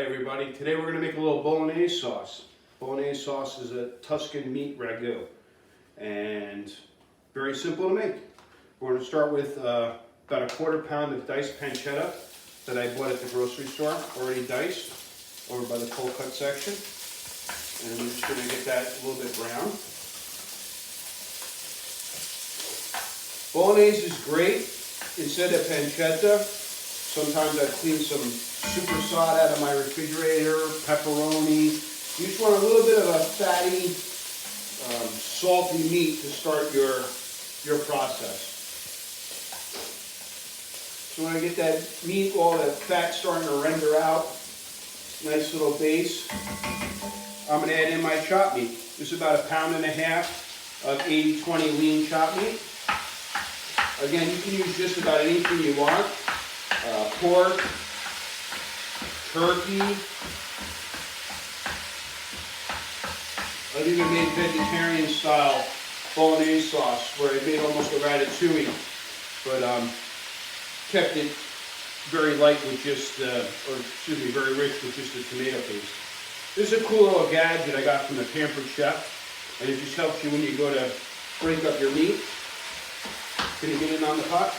Hey everybody, today we're going to make a little bolognaise sauce. Bolognaise sauce is a Tuscan meat ragu and very simple to make. We're going to start with about a quarter pound of diced pancetta that I bought at the grocery store, already diced, over by the cold cut section. And we're just going to get that a little bit brown. Bolognese is great instead of pancetta. Sometimes I clean some super sod out of my refrigerator, pepperoni. You just want a little bit of a fatty, salty meat to start your process. So when I get that meat, all that fat starting to render out, nice little base, I'm going to add in my chopped meat. This is about 1.5 pounds of 80/20 lean chopped meat. Again, you can use just about anything you want. Pork, turkey. I've even made vegetarian style bolognese sauce where I made almost a ratatouille, but kept it very light with just, very rich with just the tomato paste. This is a cool little gadget I got from the Pampered Chef, and it just helps you when you go to break up your meat. Can you get in on the pot?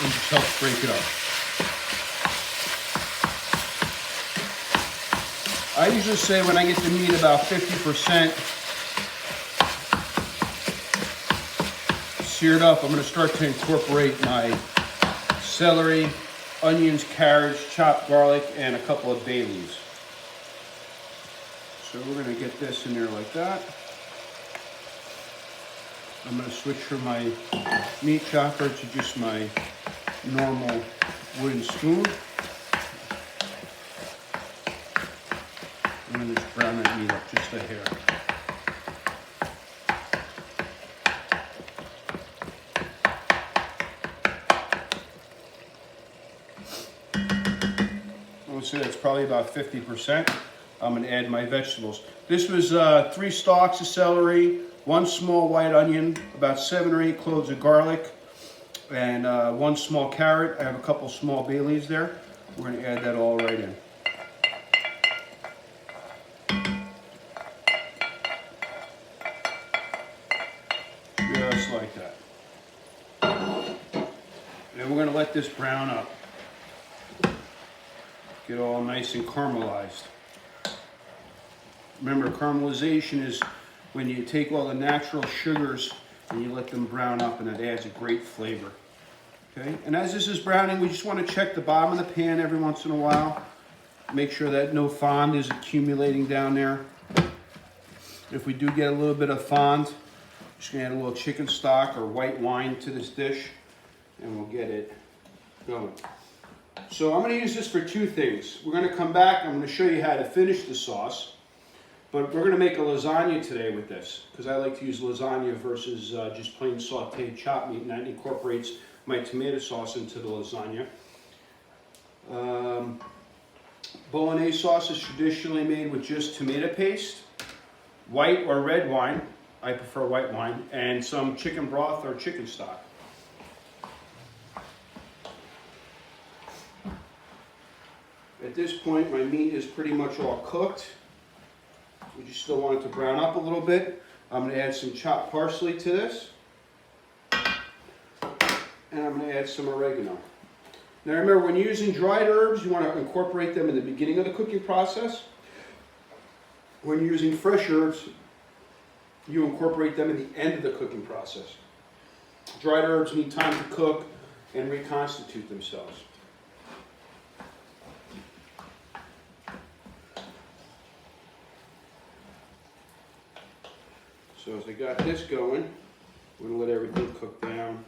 And just helps break it up. I usually say when I get the meat about 50% seared up, I'm going to start to incorporate my celery, onions, carrots, chopped garlic, and a couple of bay leaves. So we're going to get this in there like that. I'm going to switch from my meat chopper to just my normal wooden spoon. I'm going to just brown that meat up just a hair. I would say that's probably about 50%. I'm going to add my vegetables. This was 3 stalks of celery, 1 small white onion, about 7 or 8 cloves of garlic, and 1 small carrot. I have a couple small bay leaves there. We're going to add that all right in. Just like that. And we're going to let this brown up. Get all nice and caramelized. Remember, caramelization is when you take all the natural sugars and you let them brown up, and it adds a great flavor. Okay, and as this is browning, we just want to check the bottom of the pan every once in a while. Make sure that no fond is accumulating down there. If we do get a little bit of fond, just gonna add a little chicken stock or white wine to this dish, and we'll get it going. So I'm going to use this for 2 things. We're going to come back, I'm going to show you how to finish the sauce. But we're going to make a lasagna today with this, because I like to use lasagna versus just plain sauteed chopped meat, and that incorporates my tomato sauce into the lasagna. Bolognese sauce is traditionally made with just tomato paste, white or red wine, I prefer white wine, and some chicken broth or chicken stock. At this point, my meat is pretty much all cooked. We just still want it to brown up a little bit. I'm going to add some chopped parsley to this. And I'm going to add some oregano. Now remember, when you're using dried herbs, you want to incorporate them in the beginning of the cooking process. When you're using fresh herbs, you incorporate them in the end of the cooking process. Dried herbs need time to cook and reconstitute themselves. So as I got this going, we're going to let everything cook down.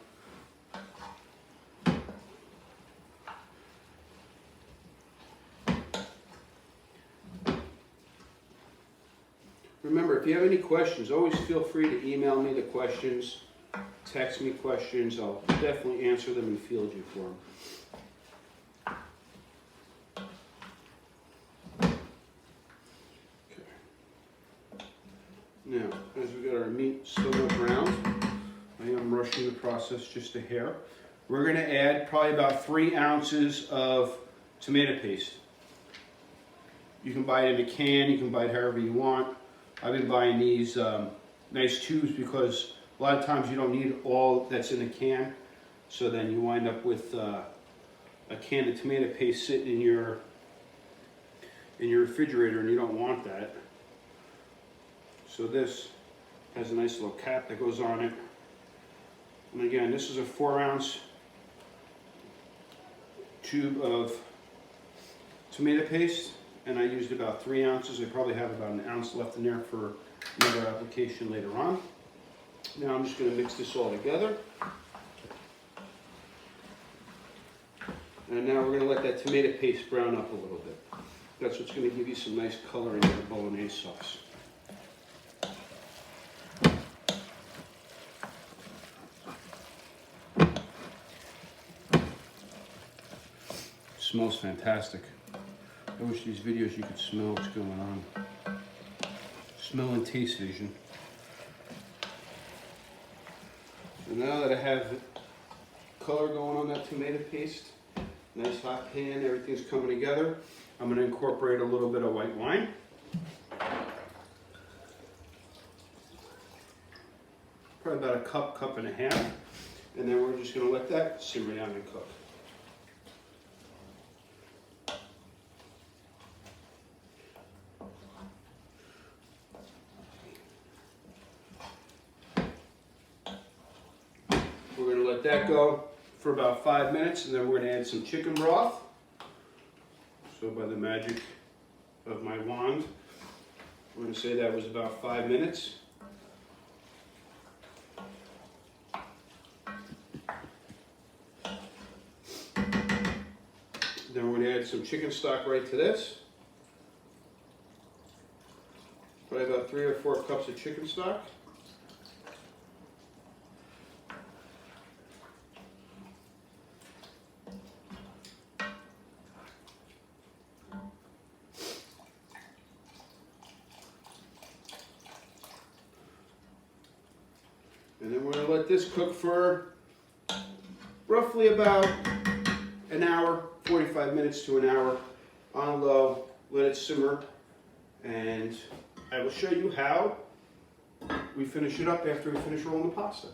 Remember, if you have any questions, always feel free to email me the questions, text me questions. I'll definitely answer them and field you for them. Now, as we got our meat still browned, I Okay, I'm rushing the process just a hair. We're going to add probably about 3 ounces of tomato paste. You can buy it in a can, you can buy it however you want. I've been buying these nice tubes because a lot of times you don't need all that's in a can. So then you wind up with a can of tomato paste sitting in your refrigerator, and you don't want that. So this has a nice little cap that goes on it. And again, this is a 4-ounce tube of tomato paste, and I used about 3 ounces. I probably have about an ounce left in there for another application later on. Now I'm just going to mix this all together. And now we're going to let that tomato paste brown up a little bit. That's what's going to give you some nice color in your bolognaise sauce. Smells fantastic. I wish these videos you could smell what's going on. Smell and taste vision. So now that I have color going on that tomato paste, nice hot pan, everything's coming together, I'm going to incorporate a little bit of white wine. Probably about a cup and a half. And then we're just going to let that simmer down and cook. We're going to let that go for about 5 minutes, and then we're going to add some chicken broth. So by the magic of my wand, we're going to say that was about 5 minutes. Then we're going to add some chicken stock right to this. Probably about 3 or 4 cups of chicken stock. And then we're going to let this cook for roughly about an hour, 45 minutes to an hour on low. Let it simmer, and I will show you how we finish it up after we finish rolling the pasta.